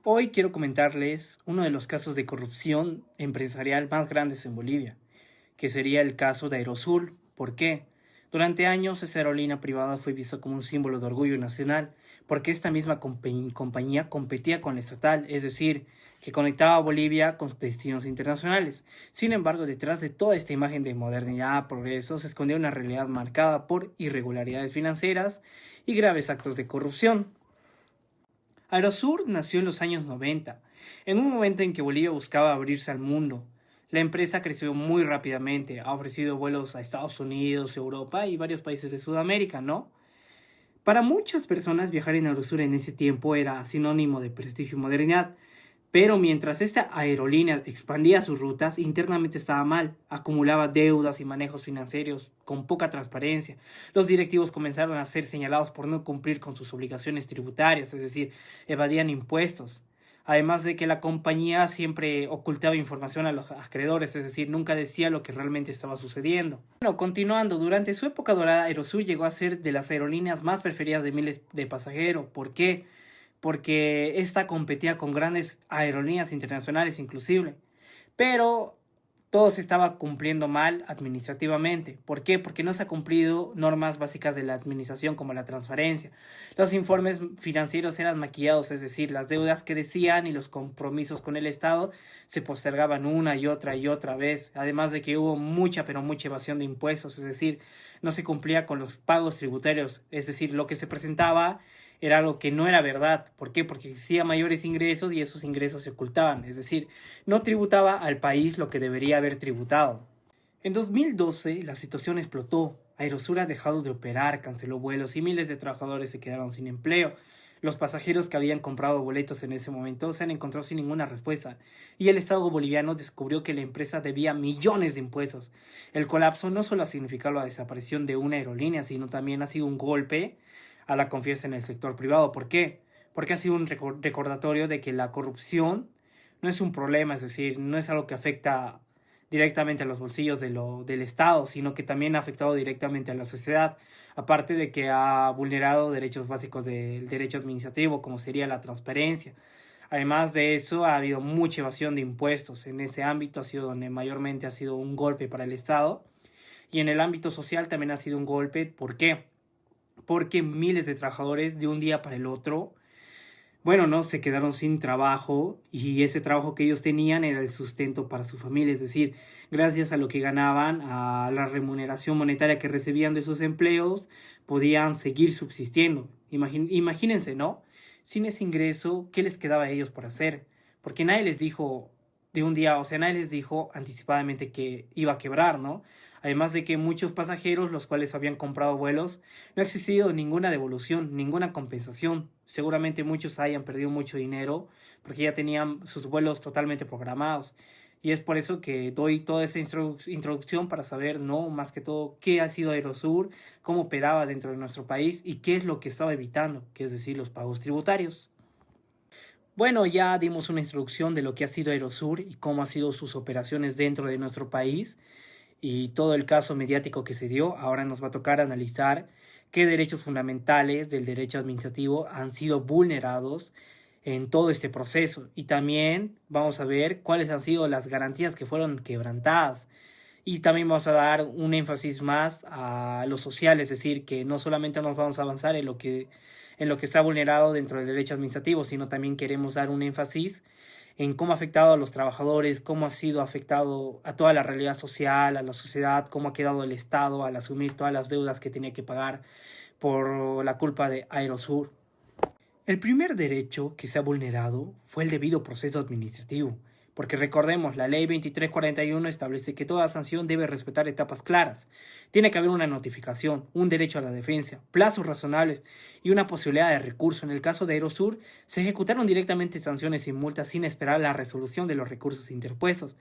Hoy quiero comentarles uno de los casos de corrupción empresarial más grandes en Bolivia, que sería el caso de Aerosur. ¿Por qué? Durante años esta aerolínea privada fue vista como un símbolo de orgullo nacional, porque esta misma compañía competía con la estatal, es decir, que conectaba a Bolivia con destinos internacionales. Sin embargo, detrás de toda esta imagen de modernidad, progreso, se escondía una realidad marcada por irregularidades financieras y graves actos de corrupción. Aerosur nació en los años 90, en un momento en que Bolivia buscaba abrirse al mundo. La empresa creció muy rápidamente, ha ofrecido vuelos a Estados Unidos, Europa y varios países de Sudamérica, ¿no? Para muchas personas viajar en Aerosur en ese tiempo era sinónimo de prestigio y modernidad, pero mientras esta aerolínea expandía sus rutas, internamente estaba mal, acumulaba deudas y manejos financieros con poca transparencia. Los directivos comenzaron a ser señalados por no cumplir con sus obligaciones tributarias, es decir, evadían impuestos. Además de que la compañía siempre ocultaba información a los acreedores, es decir, nunca decía lo que realmente estaba sucediendo. Bueno, continuando, durante su época dorada, Aerosur llegó a ser de las aerolíneas más preferidas de miles de pasajeros. ¿Por qué? Porque esta competía con grandes aerolíneas internacionales inclusive, pero todo se estaba cumpliendo mal administrativamente. ¿Por qué? Porque no se ha cumplido normas básicas de la administración como la transparencia. Los informes financieros eran maquillados, es decir, las deudas crecían y los compromisos con el Estado se postergaban una y otra vez. Además de que hubo mucha, pero mucha evasión de impuestos, es decir, no se cumplía con los pagos tributarios, es decir, lo que se presentaba era algo que no era verdad. ¿Por qué? Porque existían mayores ingresos y esos ingresos se ocultaban, es decir, no tributaba al país lo que debería haber tributado. En 2012 la situación explotó. Aerosur ha dejado de operar, canceló vuelos y miles de trabajadores se quedaron sin empleo. Los pasajeros que habían comprado boletos en ese momento se han encontrado sin ninguna respuesta y el Estado boliviano descubrió que la empresa debía millones de impuestos. El colapso no solo ha significado la desaparición de una aerolínea, sino también ha sido un golpe a la confianza en el sector privado. ¿Por qué? Porque ha sido un recordatorio de que la corrupción no es un problema, es decir, no es algo que afecta directamente a los bolsillos del Estado, sino que también ha afectado directamente a la sociedad, aparte de que ha vulnerado derechos básicos del derecho administrativo, como sería la transparencia. Además de eso, ha habido mucha evasión de impuestos. En ese ámbito ha sido donde mayormente ha sido un golpe para el Estado. Y en el ámbito social también ha sido un golpe. ¿Por qué? Porque miles de trabajadores de un día para el otro, bueno, no, se quedaron sin trabajo y ese trabajo que ellos tenían era el sustento para su familia, es decir, gracias a lo que ganaban, a la remuneración monetaria que recibían de sus empleos, podían seguir subsistiendo. Imagínense, ¿no? Sin ese ingreso, ¿qué les quedaba a ellos por hacer? Porque nadie les dijo de un día, o sea, nadie les dijo anticipadamente que iba a quebrar, ¿no? Además de que muchos pasajeros, los cuales habían comprado vuelos, no ha existido ninguna devolución, ninguna compensación. Seguramente muchos hayan perdido mucho dinero porque ya tenían sus vuelos totalmente programados. Y es por eso que doy toda esta introducción para saber, no, más que todo, qué ha sido Aerosur, cómo operaba dentro de nuestro país y qué es lo que estaba evitando, que es decir, los pagos tributarios. Bueno, ya dimos una introducción de lo que ha sido Aerosur y cómo han sido sus operaciones dentro de nuestro país y todo el caso mediático que se dio. Ahora nos va a tocar analizar qué derechos fundamentales del derecho administrativo han sido vulnerados en todo este proceso. Y también vamos a ver cuáles han sido las garantías que fueron quebrantadas. Y también vamos a dar un énfasis más a lo social, es decir, que no solamente nos vamos a avanzar en lo que está vulnerado dentro del derecho administrativo, sino también queremos dar un énfasis en cómo ha afectado a los trabajadores, cómo ha sido afectado a toda la realidad social, a la sociedad, cómo ha quedado el Estado al asumir todas las deudas que tenía que pagar por la culpa de Aerosur. El primer derecho que se ha vulnerado fue el debido proceso administrativo, porque recordemos, la ley 2341 establece que toda sanción debe respetar etapas claras. Tiene que haber una notificación, un derecho a la defensa, plazos razonables y una posibilidad de recurso. En el caso de Aerosur, se ejecutaron directamente sanciones y multas sin esperar la resolución de los recursos interpuestos.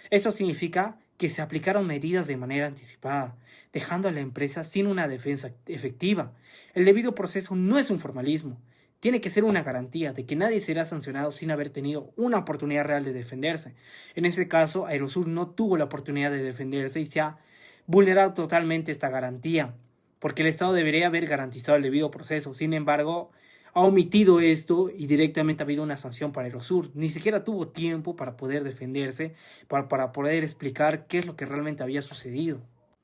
Esto significa que se aplicaron medidas de manera anticipada, dejando a la empresa sin una defensa efectiva. El debido proceso no es un formalismo, tiene que ser una garantía de que nadie será sancionado sin haber tenido una oportunidad real de defenderse. En este caso, Aerosur no tuvo la oportunidad de defenderse y se ha vulnerado totalmente esta garantía, porque el Estado debería haber garantizado el debido proceso. Sin embargo, ha omitido esto y directamente ha habido una sanción para Aerosur. Ni siquiera tuvo tiempo para poder defenderse, para poder explicar qué es lo que realmente había sucedido.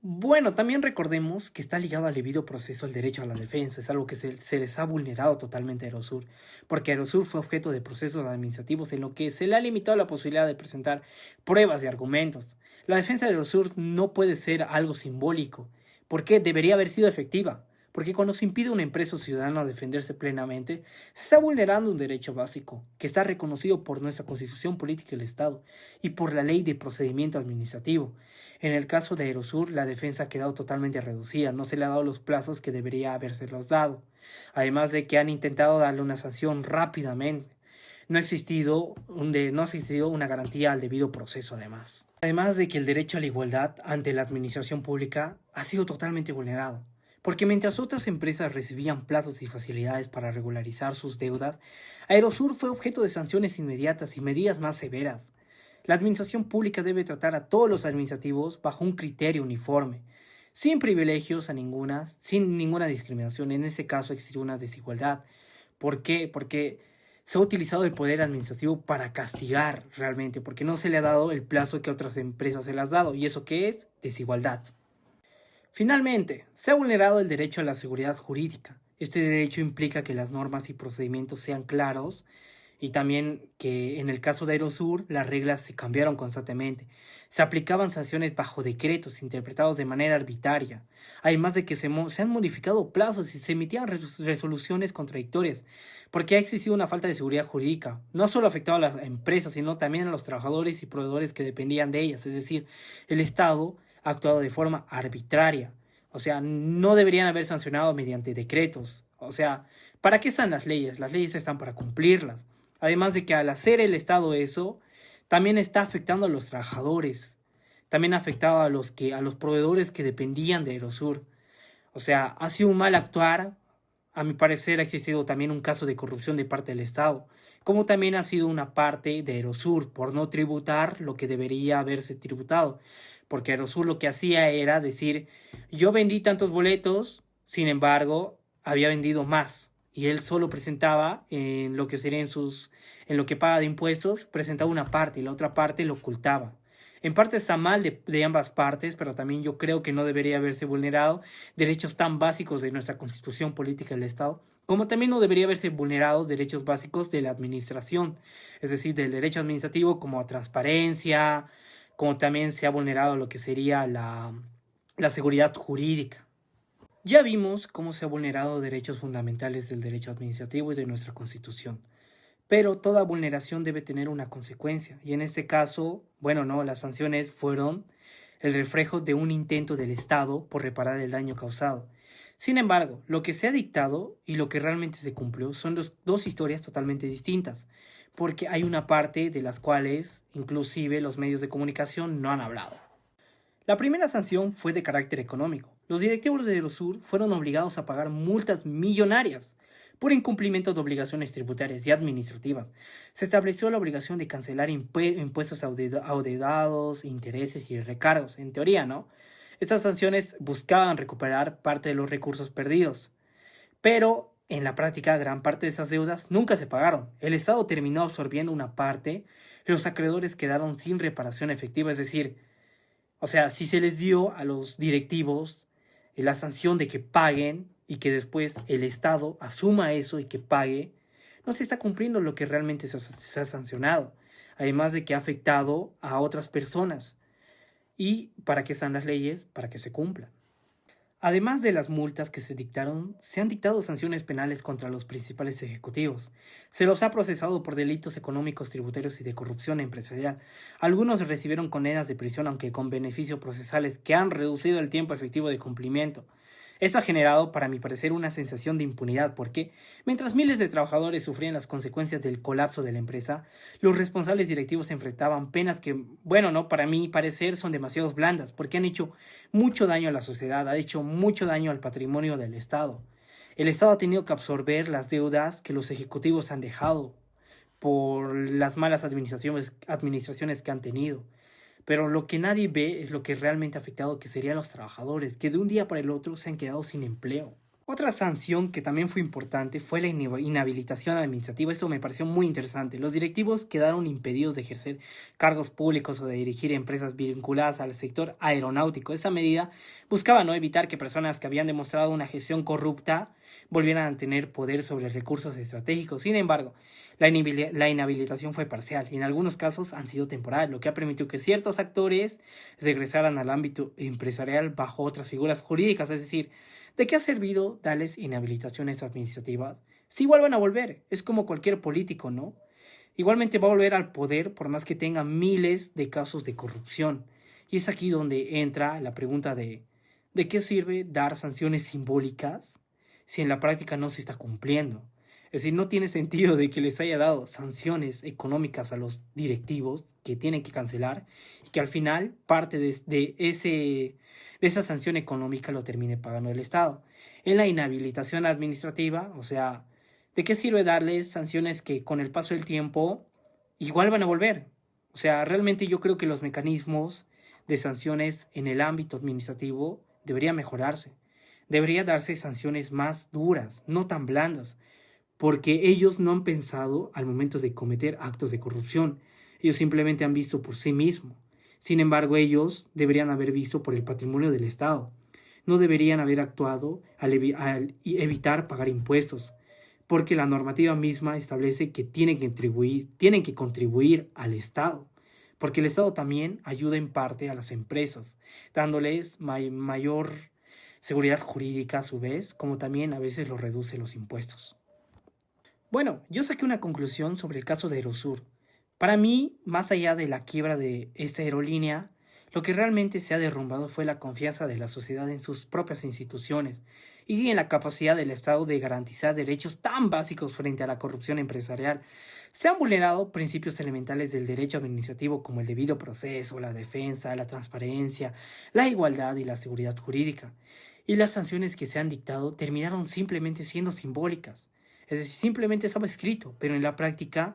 Bueno, también recordemos que está ligado al debido proceso el derecho a la defensa, es algo que se les ha vulnerado totalmente a Aerosur, porque Aerosur fue objeto de procesos administrativos en lo que se le ha limitado la posibilidad de presentar pruebas y argumentos. La defensa de Aerosur no puede ser algo simbólico, porque debería haber sido efectiva, porque cuando se impide a una empresa o ciudadano a defenderse plenamente, se está vulnerando un derecho básico, que está reconocido por nuestra Constitución Política del Estado y por la Ley de Procedimiento Administrativo. En el caso de Aerosur, la defensa ha quedado totalmente reducida, no se le ha dado los plazos que debería habérselos dado, además de que han intentado darle una sanción rápidamente. No ha existido una garantía al debido proceso además. Además de que el derecho a la igualdad ante la administración pública ha sido totalmente vulnerado. Porque mientras otras empresas recibían plazos y facilidades para regularizar sus deudas, Aerosur fue objeto de sanciones inmediatas y medidas más severas. La administración pública debe tratar a todos los administrativos bajo un criterio uniforme, sin privilegios a ninguna, sin ninguna discriminación. En ese caso existe una desigualdad. ¿Por qué? Porque se ha utilizado el poder administrativo para castigar realmente, porque no se le ha dado el plazo que otras empresas se le han dado. ¿Y eso qué es? Desigualdad. Finalmente, se ha vulnerado el derecho a la seguridad jurídica. Este derecho implica que las normas y procedimientos sean claros y también que en el caso de Aerosur las reglas se cambiaron constantemente. Se aplicaban sanciones bajo decretos interpretados de manera arbitraria, además de que se han modificado plazos y se emitían resoluciones contradictorias, porque ha existido una falta de seguridad jurídica. No solo afectaba a las empresas, sino también a los trabajadores y proveedores que dependían de ellas, es decir, el Estado ha actuado de forma arbitraria. O sea, no deberían haber sancionado mediante decretos. O sea, ¿para qué están las leyes? Las leyes están para cumplirlas. Además de que al hacer el Estado eso, también está afectando a los trabajadores. También ha afectado a los proveedores que dependían de Aerosur. O sea, ha sido un mal actuar. A mi parecer ha existido también un caso de corrupción de parte del Estado, como también ha sido una parte de Aerosur por no tributar lo que debería haberse tributado, porque Aerosur lo que hacía era decir, yo vendí tantos boletos, sin embargo, había vendido más, y él solo presentaba en lo que sería en lo que paga de impuestos, presentaba una parte y la otra parte lo ocultaba. En parte está mal de ambas partes, pero también yo creo que no debería haberse vulnerado derechos tan básicos de nuestra Constitución Política del Estado, como también no debería haberse vulnerado derechos básicos de la administración, es decir, del derecho administrativo como a transparencia, como también se ha vulnerado lo que sería la seguridad jurídica. Ya vimos cómo se ha vulnerado derechos fundamentales del derecho administrativo y de nuestra Constitución. Pero toda vulneración debe tener una consecuencia. Y en este caso, bueno, no, las sanciones fueron el reflejo de un intento del Estado por reparar el daño causado. Sin embargo, lo que se ha dictado y lo que realmente se cumplió son dos historias totalmente distintas, porque hay una parte de las cuales inclusive los medios de comunicación no han hablado. La primera sanción fue de carácter económico. Los directivos de Aerosur fueron obligados a pagar multas millonarias por incumplimiento de obligaciones tributarias y administrativas. Se estableció la obligación de cancelar impuestos adeudados, intereses y recargos, en teoría, ¿no? Estas sanciones buscaban recuperar parte de los recursos perdidos, pero en la práctica gran parte de esas deudas nunca se pagaron. El Estado terminó absorbiendo una parte y los acreedores quedaron sin reparación efectiva, es decir, o sea, si se les dio a los directivos la sanción de que paguen y que después el Estado asuma eso y que pague, no se está cumpliendo lo que realmente se ha sancionado. Además de que ha afectado a otras personas. ¿Y para qué están las leyes? Para que se cumplan. Además de las multas que se dictaron, se han dictado sanciones penales contra los principales ejecutivos. Se los ha procesado por delitos económicos, tributarios y de corrupción empresarial. Algunos recibieron condenas de prisión, aunque con beneficios procesales que han reducido el tiempo efectivo de cumplimiento. Esto ha generado, para mi parecer, una sensación de impunidad porque, mientras miles de trabajadores sufrían las consecuencias del colapso de la empresa, los responsables directivos enfrentaban penas que, bueno, no, para mi parecer son demasiado blandas porque han hecho mucho daño a la sociedad, ha hecho mucho daño al patrimonio del Estado. El Estado ha tenido que absorber las deudas que los ejecutivos han dejado por las malas administraciones que han tenido. Pero lo que nadie ve es lo que realmente ha afectado, que serían los trabajadores, que de un día para el otro se han quedado sin empleo. Otra sanción que también fue importante fue la inhabilitación administrativa. Esto me pareció muy interesante. Los directivos quedaron impedidos de ejercer cargos públicos o de dirigir empresas vinculadas al sector aeronáutico. Esta medida buscaba no evitar que personas que habían demostrado una gestión corrupta volvieran a tener poder sobre recursos estratégicos. Sin embargo, la inhabilitación fue parcial y en algunos casos han sido temporal, lo que ha permitido que ciertos actores regresaran al ámbito empresarial bajo otras figuras jurídicas. Es decir, ¿de qué ha servido darles inhabilitaciones administrativas? Si igual van a volver, es como cualquier político, ¿no? Igualmente va a volver al poder por más que tenga miles de casos de corrupción. Y es aquí donde entra la pregunta ¿de qué sirve dar sanciones simbólicas si en la práctica no se está cumpliendo? Es decir, no tiene sentido de que les haya dado sanciones económicas a los directivos que tienen que cancelar y que al final parte de esa sanción económica lo termine pagando el Estado. En la inhabilitación administrativa, o sea, ¿de qué sirve darles sanciones que con el paso del tiempo igual van a volver? O sea, realmente yo creo que los mecanismos de sanciones en el ámbito administrativo deberían mejorarse. Debería darse sanciones más duras, no tan blandas, porque ellos no han pensado al momento de cometer actos de corrupción. Ellos simplemente han visto por sí mismos. Sin embargo, ellos deberían haber visto por el patrimonio del Estado. No deberían haber actuado al evitar pagar impuestos, porque la normativa misma establece que tienen que contribuir al Estado, porque el Estado también ayuda en parte a las empresas, dándoles mayor seguridad jurídica a su vez, como también a veces lo reduce los impuestos. Bueno, yo saqué una conclusión sobre el caso de Aerosur. Para mí, más allá de la quiebra de esta aerolínea, lo que realmente se ha derrumbado fue la confianza de la sociedad en sus propias instituciones y en la capacidad del Estado de garantizar derechos tan básicos frente a la corrupción empresarial. Se han vulnerado principios elementales del derecho administrativo como el debido proceso, la defensa, la transparencia, la igualdad y la seguridad jurídica. Y las sanciones que se han dictado terminaron simplemente siendo simbólicas. Es decir, simplemente estaba escrito, pero en la práctica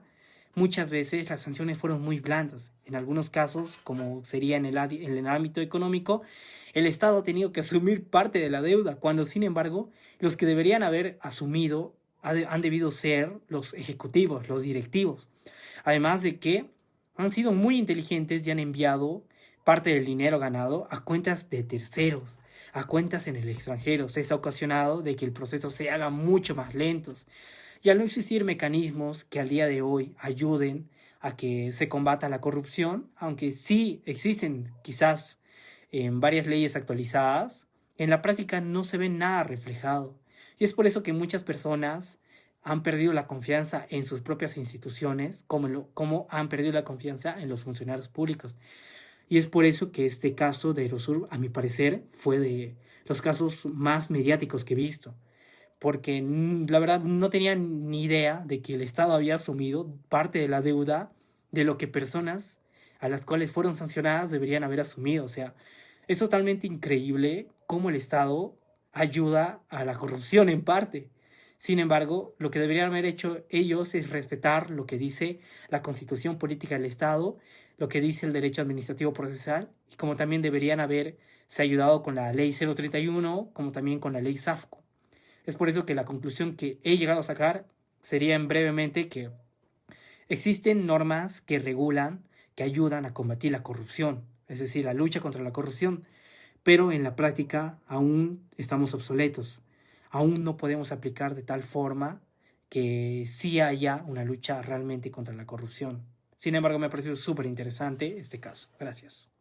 muchas veces las sanciones fueron muy blandas. En algunos casos, como sería en el ámbito económico, el Estado ha tenido que asumir parte de la deuda, cuando sin embargo los que deberían haber asumido han debido ser los ejecutivos, los directivos. Además de que han sido muy inteligentes y han enviado parte del dinero ganado a cuentas de terceros, a cuentas en el extranjero. Se está ocasionado de que el proceso se haga mucho más lento. Y al no existir mecanismos que al día de hoy ayuden a que se combata la corrupción, aunque sí existen quizás en varias leyes actualizadas, en la práctica no se ve nada reflejado. Y es por eso que muchas personas han perdido la confianza en sus propias instituciones, como han perdido la confianza en los funcionarios públicos. Y es por eso que este caso de Aerosur, a mi parecer, fue de los casos más mediáticos que he visto. Porque la verdad no tenía ni idea de que el Estado había asumido parte de la deuda de lo que personas a las cuales fueron sancionadas deberían haber asumido. O sea, es totalmente increíble cómo el Estado ayuda a la corrupción en parte. Sin embargo, lo que deberían haber hecho ellos es respetar lo que dice la Constitución Política del Estado, lo que dice el derecho administrativo procesal, y como también deberían haberse ayudado con la ley 031, como también con la ley SAFCO. Es por eso que la conclusión que he llegado a sacar sería en brevemente que existen normas que regulan, que ayudan a combatir la corrupción, es decir, la lucha contra la corrupción, pero en la práctica aún estamos obsoletos. Aún no podemos aplicar de tal forma que sí haya una lucha realmente contra la corrupción. Sin embargo, me ha parecido súper interesante este caso. Gracias.